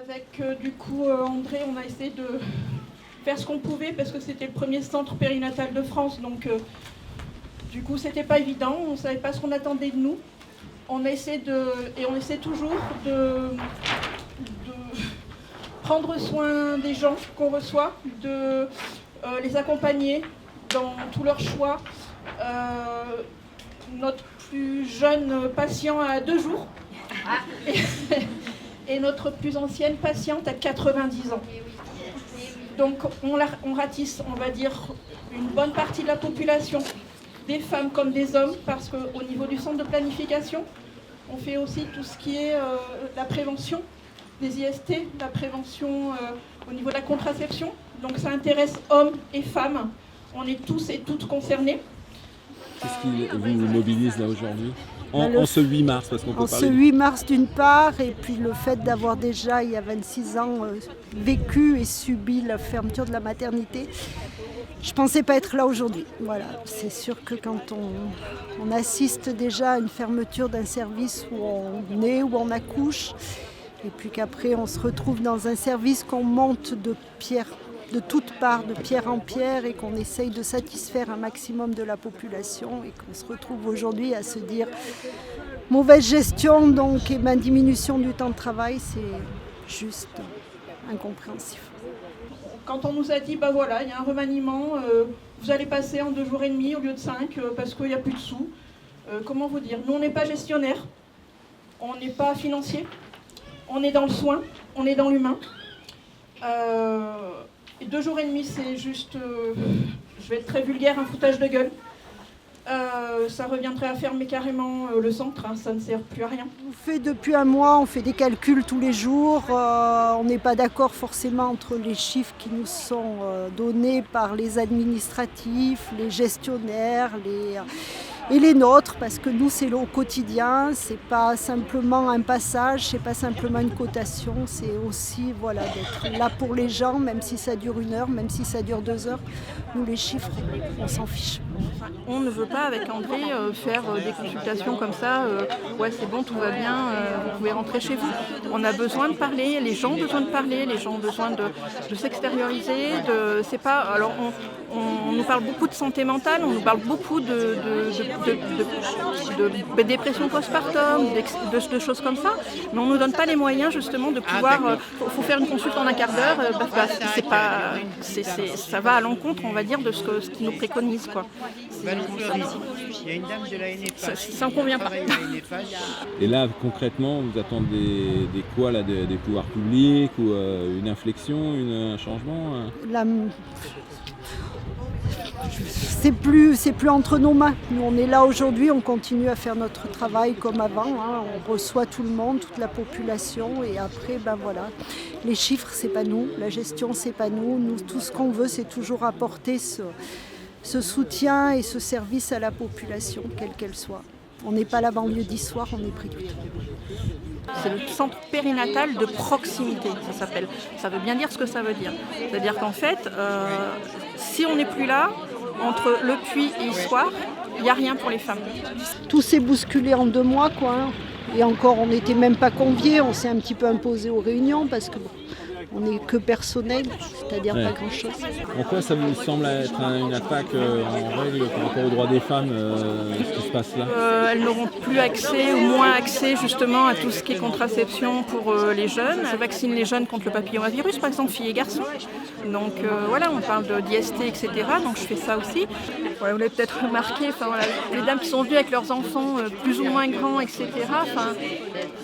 Avec du coup André, on a essayé de faire ce qu'on pouvait parce que c'était le premier centre périnatal de France. Donc du coup, c'était pas évident. On savait pas ce qu'on attendait de nous. On essaie et on essaie toujours de prendre soin des gens qu'on reçoit, de les accompagner dans tous leurs choix. Notre plus jeune patient a 2 jours et notre plus ancienne patiente a 90 ans. Donc on ratisse, on va dire, une bonne partie de la population, des femmes comme des hommes, parce qu'au niveau du centre de planification, on fait aussi tout ce qui est la prévention des IST, la prévention au niveau de la contraception. Donc ça intéresse hommes et femmes. On est tous et toutes concernés. Qu'est-ce qui vous mobilise là aujourd'hui en ce 8 mars, parce qu'on peut parler... En ce 8 mars d'une part, et puis le fait d'avoir déjà, il y a 26 ans, vécu et subi la fermeture de la maternité, je ne pensais pas être là aujourd'hui. Voilà. C'est sûr que quand on assiste déjà à une fermeture d'un service où on naît, où on accouche, et puis qu'après on se retrouve dans un service qu'on monte de toutes parts, de pierre en pierre, et qu'on essaye de satisfaire un maximum de la population, et qu'on se retrouve aujourd'hui à se dire mauvaise gestion donc, et diminution du temps de travail, c'est juste incompréhensif. Quand on nous a dit, bah voilà, il y a un remaniement, vous allez passer en 2 jours et demi au lieu de 5 parce qu'il n'y a plus de sous, comment vous dire, nous on n'est pas gestionnaire, on n'est pas financier, on est dans le soin, on est dans l'humain. Et 2 jours et demi, c'est juste, je vais être très vulgaire, un foutage de gueule. Ça reviendrait à fermer carrément le centre, hein, ça ne sert plus à rien. On fait depuis un mois, on fait des calculs tous les jours. On n'est pas d'accord forcément entre les chiffres qui nous sont donnés par les administratifs, les gestionnaires, et les nôtres, parce que nous c'est au quotidien, c'est pas simplement un passage, c'est pas simplement une cotation, c'est aussi voilà, d'être là pour les gens, même si ça dure 1 heure, même si ça dure 2 heures. Nous les chiffres, on s'en fiche. On ne veut pas avec André faire des consultations comme ça, ouais c'est bon, tout va bien, vous pouvez rentrer chez vous. On a besoin de parler, les gens ont besoin de parler, les gens ont besoin de s'extérioriser, c'est pas, alors on nous parle beaucoup de santé mentale, on nous parle beaucoup de dépression postpartum, de choses comme ça, mais on ne nous donne pas les moyens justement de pouvoir, faut faire une consulte en un quart d'heure, ça va à l'encontre, on va dire, de ce qu'ils nous préconisent, quoi. Il y a une dame de la NFH. Ça ne convient pas. Et là, concrètement, vous attendez des quoi là, des pouvoirs publics, ou une inflexion, un changement C'est plus entre nos mains. Nous, on est là aujourd'hui, on continue à faire notre travail comme avant. Hein. On reçoit tout le monde, toute la population, et après, ben voilà. Les chiffres, c'est pas nous. La gestion, c'est pas nous. Nous, tout ce qu'on veut, c'est toujours apporter ce soutien et ce service à la population, quelle qu'elle soit. On n'est pas la banlieue d'Issoire, on est pris du tout. C'est le centre périnatal de proximité, ça s'appelle. Ça veut bien dire ce que ça veut dire. C'est-à-dire qu'en fait, si on n'est plus là, entre Le Puy et Issoire, il n'y a rien pour les femmes. Tout s'est bousculé en 2 mois, quoi. Hein. Et encore, on n'était même pas conviés, on s'est un petit peu imposé aux réunions parce que on n'est que personnel, c'est-à-dire pas grand-chose. En quoi ça vous semble être une attaque en règle par rapport aux droits des femmes, ce qui se passe là ? Elles n'auront plus accès ou moins accès justement à tout ce qui est contraception pour les jeunes. Ça vaccine les jeunes contre le papillomavirus, par exemple, filles et garçons. Donc voilà, on parle d'IST, etc. Donc je fais ça aussi. Ouais, vous l'avez peut-être remarqué, voilà, les dames qui sont venues avec leurs enfants plus ou moins grands, etc.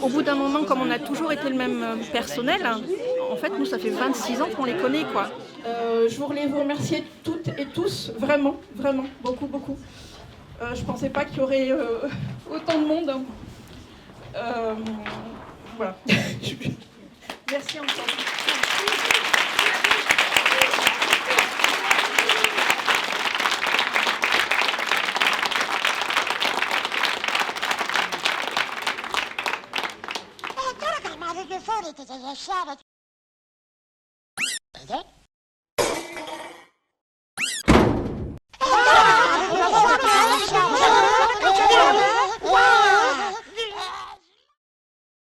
Au bout d'un moment, comme on a toujours été le même personnel, en fait, nous, ça fait 26 ans qu'on les connaît, quoi. Je voulais vous remercier toutes et tous, vraiment, vraiment, beaucoup, beaucoup. Je ne pensais pas qu'il y aurait autant de monde. Voilà. Merci encore. Che fuori ti sei lasciato?